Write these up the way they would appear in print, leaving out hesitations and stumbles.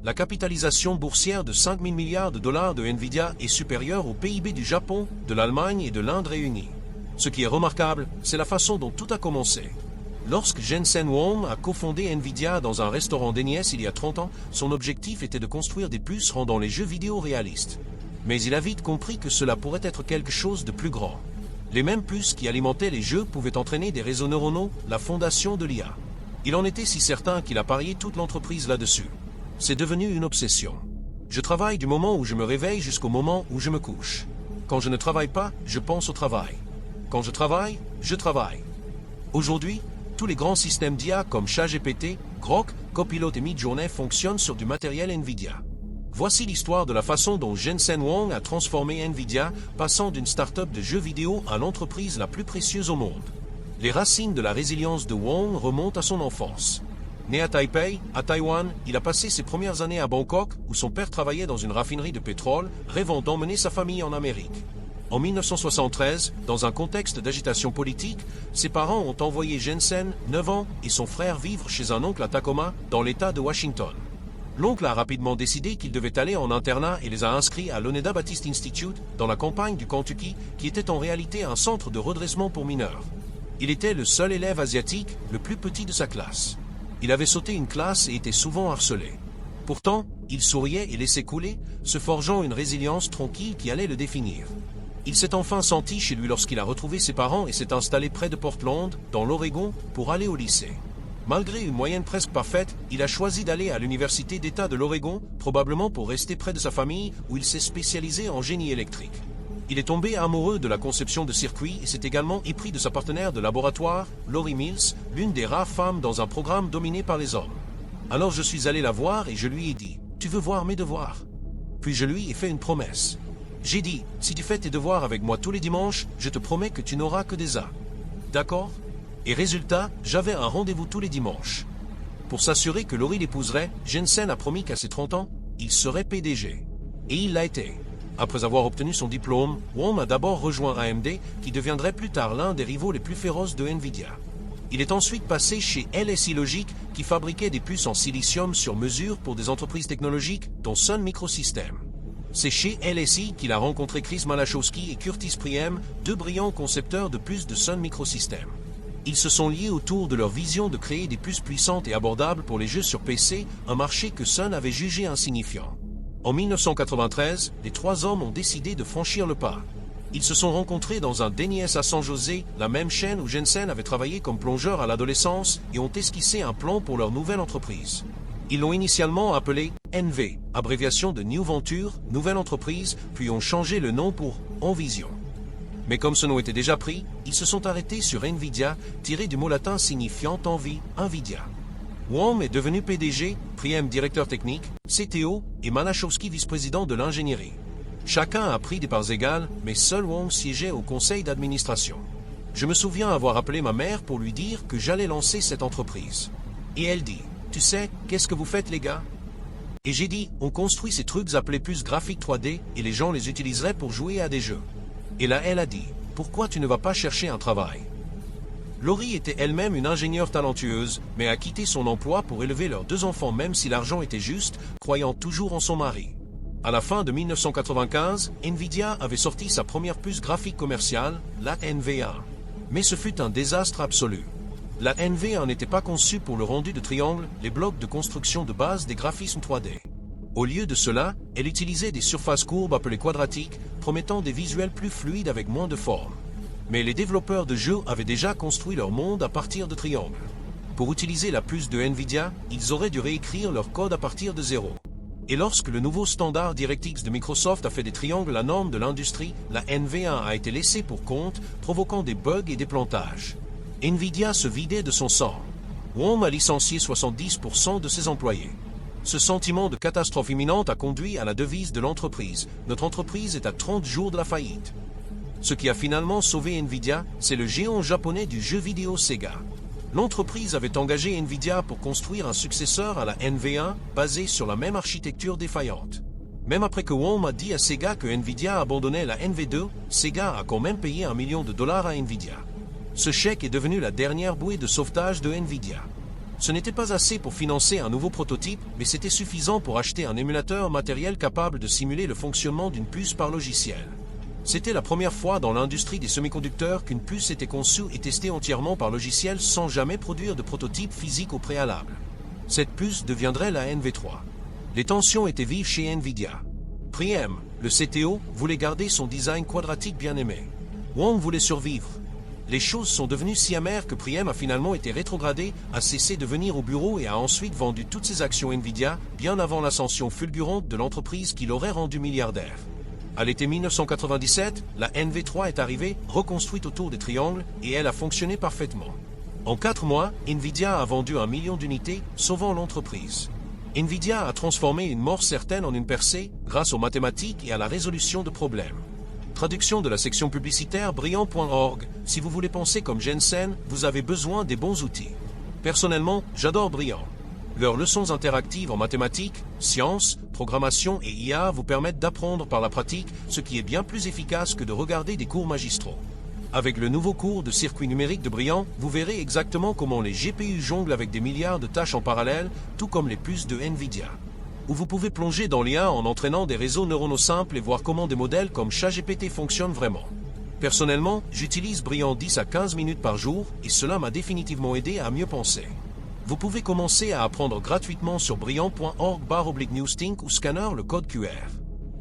La capitalisation boursière de 5 000 milliards de dollars de Nvidia est supérieure au PIB du Japon, de l'Allemagne et de l'Inde réunis. Ce qui est remarquable, c'est la façon dont tout a commencé. Lorsque Jensen Huang a cofondé Nvidia dans un restaurant d'Agnès il y a 30 ans, son objectif était de construire des puces rendant les jeux vidéo réalistes. Mais il a vite compris que cela pourrait être quelque chose de plus grand. Les mêmes puces qui alimentaient les jeux pouvaient entraîner des réseaux neuronaux, la fondation de l'IA. Il en était si certain qu'il a parié toute l'entreprise là-dessus. C'est devenu une obsession. Je travaille du moment où je me réveille jusqu'au moment où je me couche. Quand je ne travaille pas, je pense au travail. Quand je travaille, je travaille. Aujourd'hui, tous les grands systèmes d'IA comme ChatGPT, Grok, Copilot et Midjourney fonctionnent sur du matériel Nvidia. Voici l'histoire de la façon dont Jensen Huang a transformé Nvidia, passant d'une start-up de jeux vidéo à l'entreprise la plus précieuse au monde. Les racines de la résilience de Huang remontent à son enfance. Né à Taipei, à Taïwan, il a passé ses premières années à Bangkok, où son père travaillait dans une raffinerie de pétrole, rêvant d'emmener sa famille en Amérique. En 1973, dans un contexte d'agitation politique, ses parents ont envoyé Jensen, 9 ans, et son frère vivre chez un oncle à Tacoma, dans l'État de Washington. L'oncle a rapidement décidé qu'il devait aller en internat et les a inscrits à l'Oneida Baptist Institute, dans la campagne du Kentucky, qui était en réalité un centre de redressement pour mineurs. Il était le seul élève asiatique, le plus petit de sa classe. Il avait sauté une classe et était souvent harcelé. Pourtant, il souriait et laissait couler, se forgeant une résilience tranquille qui allait le définir. Il s'est enfin senti chez lui lorsqu'il a retrouvé ses parents et s'est installé près de Portland, dans l'Oregon, pour aller au lycée. Malgré une moyenne presque parfaite, il a choisi d'aller à l'université d'État de l'Oregon, probablement pour rester près de sa famille, où il s'est spécialisé en génie électrique. Il est tombé amoureux de la conception de circuits et s'est également épris de sa partenaire de laboratoire, Lori Mills, l'une des rares femmes dans un programme dominé par les hommes. Alors je suis allé la voir et je lui ai dit « Tu veux voir mes devoirs ?» Puis je lui ai fait une promesse. J'ai dit « Si tu fais tes devoirs avec moi tous les dimanches, je te promets que tu n'auras que des A. » D'accord ? Et résultat, j'avais un rendez-vous tous les dimanches. Pour s'assurer que Lori l'épouserait, Jensen a promis qu'à ses 30 ans, il serait PDG. Et il l'a été. Après avoir obtenu son diplôme, Huang a d'abord rejoint AMD, qui deviendrait plus tard l'un des rivaux les plus féroces de Nvidia. Il est ensuite passé chez LSI Logic, qui fabriquait des puces en silicium sur mesure pour des entreprises technologiques, dont Sun Microsystems. C'est chez LSI qu'il a rencontré Chris Malachowski et Curtis Priem, deux brillants concepteurs de puces de Sun Microsystems. Ils se sont liés autour de leur vision de créer des puces puissantes et abordables pour les jeux sur PC, un marché que Sun avait jugé insignifiant. En 1993, les trois hommes ont décidé de franchir le pas. Ils se sont rencontrés dans un DNIS à San José, la même chaîne où Jensen avait travaillé comme plongeur à l'adolescence, et ont esquissé un plan pour leur nouvelle entreprise. Ils l'ont initialement appelé NV, abréviation de New Venture, nouvelle entreprise, puis ont changé le nom pour Envision. Mais comme ce nom était déjà pris, ils se sont arrêtés sur Nvidia, tiré du mot latin signifiant envie, Nvidia. Huang est devenu PDG, Priem directeur technique, CTO et Malachowski vice-président de l'ingénierie. Chacun a pris des parts égales, mais seul Huang siégeait au conseil d'administration. Je me souviens avoir appelé ma mère pour lui dire que j'allais lancer cette entreprise. Et elle dit « Tu sais, qu'est-ce que vous faites les gars ?» Et j'ai dit « On construit ces trucs appelés puces graphiques 3D et les gens les utiliseraient pour jouer à des jeux. » Et là elle a dit « Pourquoi tu ne vas pas chercher un travail ?» Lori était elle-même une ingénieure talentueuse, mais a quitté son emploi pour élever leurs deux enfants même si l'argent était juste, croyant toujours en son mari. À la fin de 1995, Nvidia avait sorti sa première puce graphique commerciale, la NV1. Mais ce fut un désastre absolu. La NV1 n'était pas conçue pour le rendu de triangles, les blocs de construction de base des graphismes 3D. Au lieu de cela, elle utilisait des surfaces courbes appelées quadratiques, promettant des visuels plus fluides avec moins de formes. Mais les développeurs de jeux avaient déjà construit leur monde à partir de triangles. Pour utiliser la puce de Nvidia, ils auraient dû réécrire leur code à partir de zéro. Et lorsque le nouveau standard DirectX de Microsoft a fait des triangles la norme de l'industrie, la NV1 a été laissée pour compte, provoquant des bugs et des plantages. Nvidia se vidait de son sang. Huang a licencié 70% de ses employés. Ce sentiment de catastrophe imminente a conduit à la devise de l'entreprise. Notre entreprise est à 30 jours de la faillite. Ce qui a finalement sauvé Nvidia, c'est le géant japonais du jeu vidéo Sega. L'entreprise avait engagé Nvidia pour construire un successeur à la NV1 basé sur la même architecture défaillante. Même après que Huang a dit à Sega que Nvidia abandonnait la NV2, Sega a quand même payé $1 million à Nvidia. Ce chèque est devenu la dernière bouée de sauvetage de Nvidia. Ce n'était pas assez pour financer un nouveau prototype, mais c'était suffisant pour acheter un émulateur matériel capable de simuler le fonctionnement d'une puce par logiciel. C'était la première fois dans l'industrie des semi-conducteurs qu'une puce était conçue et testée entièrement par logiciel sans jamais produire de prototype physique au préalable. Cette puce deviendrait la NV3. Les tensions étaient vives chez Nvidia. Priem, le CTO, voulait garder son design quadratique bien aimé. Wang voulait survivre. Les choses sont devenues si amères que Priem a finalement été rétrogradé, a cessé de venir au bureau et a ensuite vendu toutes ses actions Nvidia, bien avant l'ascension fulgurante de l'entreprise qui l'aurait rendu milliardaire. À l'été 1997, la NV3 est arrivée, reconstruite autour des triangles, et elle a fonctionné parfaitement. En 4 mois, Nvidia a vendu 1 million d'unités, sauvant l'entreprise. Nvidia a transformé une mort certaine en une percée, grâce aux mathématiques et à la résolution de problèmes. Traduction de la section publicitaire Brillant.org. Si vous voulez penser comme Jensen, vous avez besoin des bons outils. Personnellement, j'adore Brillant. Leurs leçons interactives en mathématiques, sciences, programmation et IA vous permettent d'apprendre par la pratique, ce qui est bien plus efficace que de regarder des cours magistraux. Avec le nouveau cours de circuit numérique de Brillant, vous verrez exactement comment les GPU jonglent avec des milliards de tâches en parallèle, tout comme les puces de Nvidia. Où vous pouvez plonger dans l'IA en entraînant des réseaux neuronaux simples et voir comment des modèles comme ChatGPT fonctionnent vraiment. Personnellement, j'utilise Brillant 10 à 15 minutes par jour et cela m'a définitivement aidé à mieux penser. Vous pouvez commencer à apprendre gratuitement sur brillant.org/newstink ou scanner le code QR.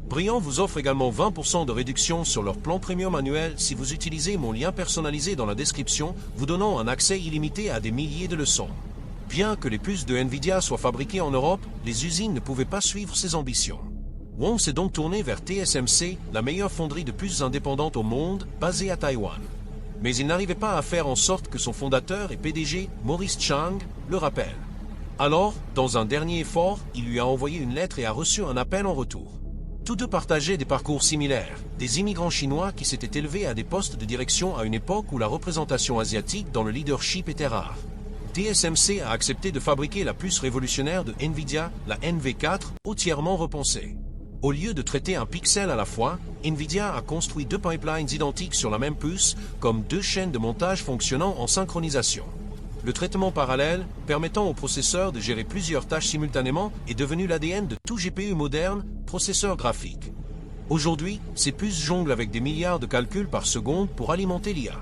Brillant vous offre également 20% de réduction sur leur plan premium annuel si vous utilisez mon lien personnalisé dans la description, vous donnant un accès illimité à des milliers de leçons. Bien que les puces de Nvidia soient fabriquées en Europe, les usines ne pouvaient pas suivre ses ambitions. Wang s'est donc tourné vers TSMC, la meilleure fonderie de puces indépendante au monde, basée à Taïwan. Mais il n'arrivait pas à faire en sorte que son fondateur et PDG, Maurice Chang, le rappelle. Alors, dans un dernier effort, il lui a envoyé une lettre et a reçu un appel en retour. Tous deux partageaient des parcours similaires, des immigrants chinois qui s'étaient élevés à des postes de direction à une époque où la représentation asiatique dans le leadership était rare. TSMC a accepté de fabriquer la puce révolutionnaire de Nvidia, la NV4, entièrement repensée. Au lieu de traiter un pixel à la fois, Nvidia a construit 2 pipelines identiques sur la même puce, comme 2 chaînes de montage fonctionnant en synchronisation. Le traitement parallèle, permettant au processeur de gérer plusieurs tâches simultanément, est devenu l'ADN de tout GPU moderne, processeur graphique. Aujourd'hui, ces puces jonglent avec des milliards de calculs par seconde pour alimenter l'IA.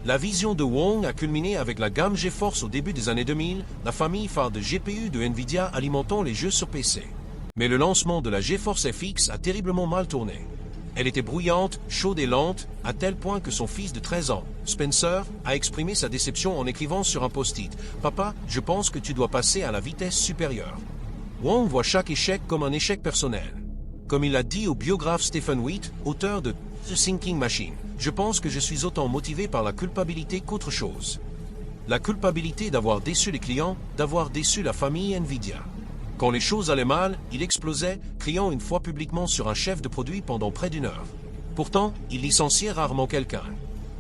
La vision de Wang a culminé avec la gamme GeForce au début des années 2000, la famille phare de GPU de Nvidia alimentant les jeux sur PC. Mais le lancement de la GeForce FX a terriblement mal tourné. Elle était bruyante, chaude et lente, à tel point que son fils de 13 ans, Spencer, a exprimé sa déception en écrivant sur un post-it « Papa, je pense que tu dois passer à la vitesse supérieure ». Wang voit chaque échec comme un échec personnel. Comme il l'a dit au biographe Stephen Wheat, auteur de The Thinking Machine, je pense que je suis autant motivé par la culpabilité qu'autre chose. La culpabilité d'avoir déçu les clients, d'avoir déçu la famille Nvidia. Quand les choses allaient mal, il explosait, criant une fois publiquement sur un chef de produit pendant près d'1 heure. Pourtant, il licenciait rarement quelqu'un.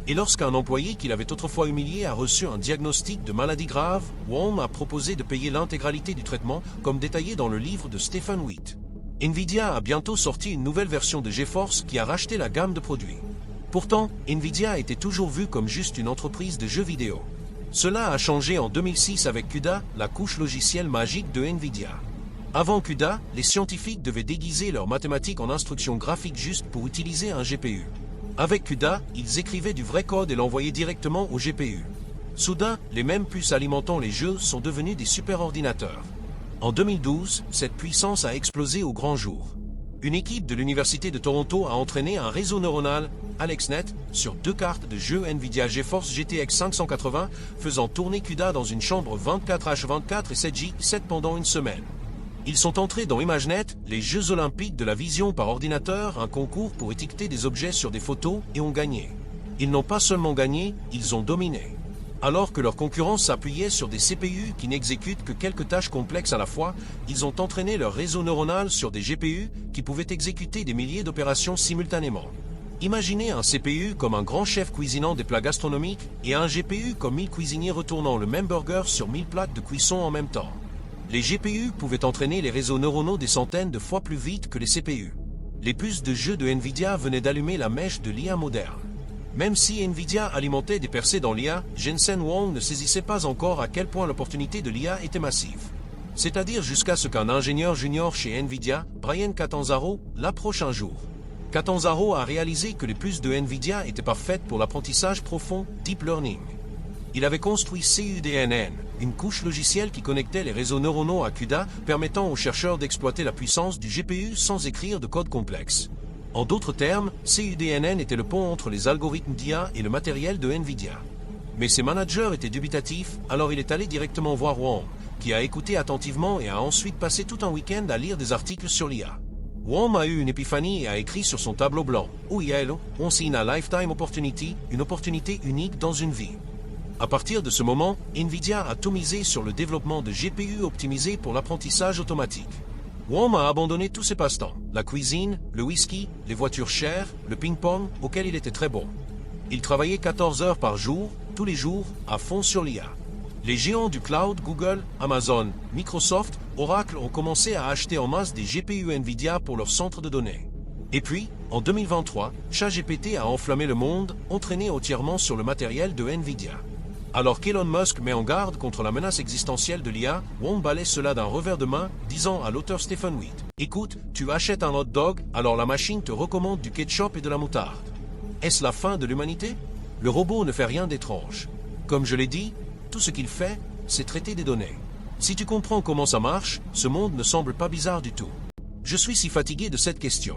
Et lorsqu'un employé qu'il avait autrefois humilié a reçu un diagnostic de maladie grave, Wang a proposé de payer l'intégralité du traitement, comme détaillé dans le livre de Stephen Wheat. Nvidia a bientôt sorti une nouvelle version de GeForce qui a racheté la gamme de produits. Pourtant, Nvidia était toujours vue comme juste une entreprise de jeux vidéo. Cela a changé en 2006 avec CUDA, la couche logicielle magique de Nvidia. Avant CUDA, les scientifiques devaient déguiser leurs mathématiques en instructions graphiques juste pour utiliser un GPU. Avec CUDA, ils écrivaient du vrai code et l'envoyaient directement au GPU. Soudain, les mêmes puces alimentant les jeux sont devenues des superordinateurs. En 2012, cette puissance a explosé au grand jour. Une équipe de l'Université de Toronto a entraîné un réseau neuronal, AlexNet, sur 2 cartes de jeu Nvidia GeForce GTX 580, faisant tourner CUDA dans une chambre 24H24 et 7J7 pendant une semaine. Ils sont entrés dans ImageNet, les Jeux Olympiques de la vision par ordinateur, un concours pour étiqueter des objets sur des photos, et ont gagné. Ils n'ont pas seulement gagné, ils ont dominé. Alors que leurs concurrents s'appuyaient sur des CPU qui n'exécutent que quelques tâches complexes à la fois, ils ont entraîné leur réseau neuronal sur des GPU qui pouvaient exécuter des milliers d'opérations simultanément. Imaginez un CPU comme un grand chef cuisinant des plats gastronomiques et un GPU comme 1000 cuisiniers retournant le même burger sur 1000 plaques de cuisson en même temps. Les GPU pouvaient entraîner les réseaux neuronaux des centaines de fois plus vite que les CPU. Les puces de jeu de Nvidia venaient d'allumer la mèche de l'IA moderne. Même si Nvidia alimentait des percées dans l'IA, Jensen Huang ne saisissait pas encore à quel point l'opportunité de l'IA était massive. C'est-à-dire jusqu'à ce qu'un ingénieur junior chez Nvidia, Brian Catanzaro, l'approche un jour. Catanzaro a réalisé que les puces de Nvidia étaient parfaites pour l'apprentissage profond, Deep Learning. Il avait construit CUDNN, une couche logicielle qui connectait les réseaux neuronaux à CUDA, permettant aux chercheurs d'exploiter la puissance du GPU sans écrire de code complexe. En d'autres termes, CUDNN était le pont entre les algorithmes d'IA et le matériel de Nvidia. Mais ses managers étaient dubitatifs, alors il est allé directement voir Wang, qui a écouté attentivement et a ensuite passé tout un week-end à lire des articles sur l'IA. Wang a eu une épiphanie et a écrit sur son tableau blanc « Uyelo, on signe a lifetime opportunity, une opportunité unique dans une vie ». À partir de ce moment, Nvidia a tout misé sur le développement de GPU optimisés pour l'apprentissage automatique. Wang a abandonné tous ses passe-temps, la cuisine, le whisky, les voitures chères, le ping-pong, auquel il était très bon. Il travaillait 14 heures par jour, tous les jours, à fond sur l'IA. Les géants du cloud, Google, Amazon, Microsoft, Oracle ont commencé à acheter en masse des GPU Nvidia pour leur centre de données. Et puis, en 2023, ChatGPT a enflammé le monde, entraîné entièrement sur le matériel de Nvidia. Alors qu'Elon Musk met en garde contre la menace existentielle de l'IA, Wang balaie cela d'un revers de main, disant à l'auteur Stephen Witt « Écoute, tu achètes un hot dog, alors la machine te recommande du ketchup et de la moutarde. Est-ce la fin de l'humanité? Le robot ne fait rien d'étrange. Comme je l'ai dit, tout ce qu'il fait, c'est traiter des données. Si tu comprends comment ça marche, ce monde ne semble pas bizarre du tout. Je suis si fatigué de cette question.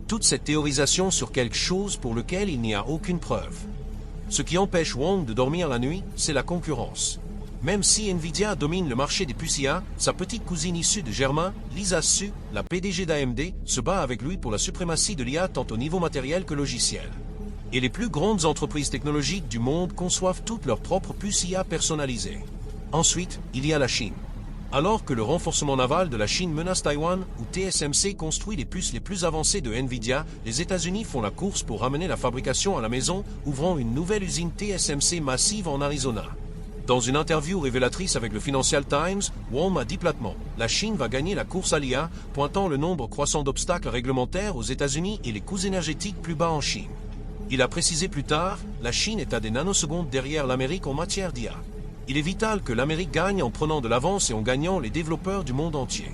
Toute cette théorisation sur quelque chose pour lequel il n'y a aucune preuve. Ce qui empêche Wang de dormir la nuit, c'est la concurrence. Même si Nvidia domine le marché des puces IA, sa petite cousine issue de Germain, Lisa Su, la PDG d'AMD, se bat avec lui pour la suprématie de l'IA tant au niveau matériel que logiciel. Et les plus grandes entreprises technologiques du monde conçoivent toutes leurs propres puces IA personnalisées. Ensuite, il y a la Chine. Alors que le renforcement naval de la Chine menace Taïwan, où TSMC construit les puces les plus avancées de Nvidia, les États-Unis font la course pour ramener la fabrication à la maison, ouvrant une nouvelle usine TSMC massive en Arizona. Dans une interview révélatrice avec le Financial Times, Wang a dit platement « La Chine va gagner la course à l'IA, pointant le nombre croissant d'obstacles réglementaires aux États-Unis et les coûts énergétiques plus bas en Chine. » Il a précisé plus tard, la Chine est à des nanosecondes derrière l'Amérique en matière d'IA. Il est vital que l'Amérique gagne en prenant de l'avance et en gagnant les développeurs du monde entier.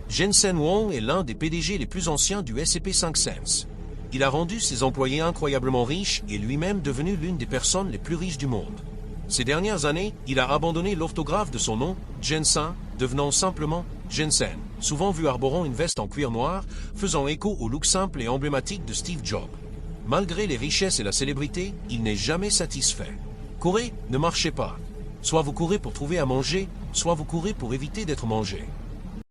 Jensen Huang est l'un des PDG les plus anciens du S&P 500. Il a rendu ses employés incroyablement riches et lui-même devenu l'une des personnes les plus riches du monde. Ces dernières années, il a abandonné l'orthographe de son nom, Jensen, devenant simplement Jensen, souvent vu arborant une veste en cuir noir, faisant écho au look simple et emblématique de Steve Jobs. Malgré les richesses et la célébrité, il n'est jamais satisfait. Courir ne marchez pas. Soit vous courez pour trouver à manger, soit vous courez pour éviter d'être mangé.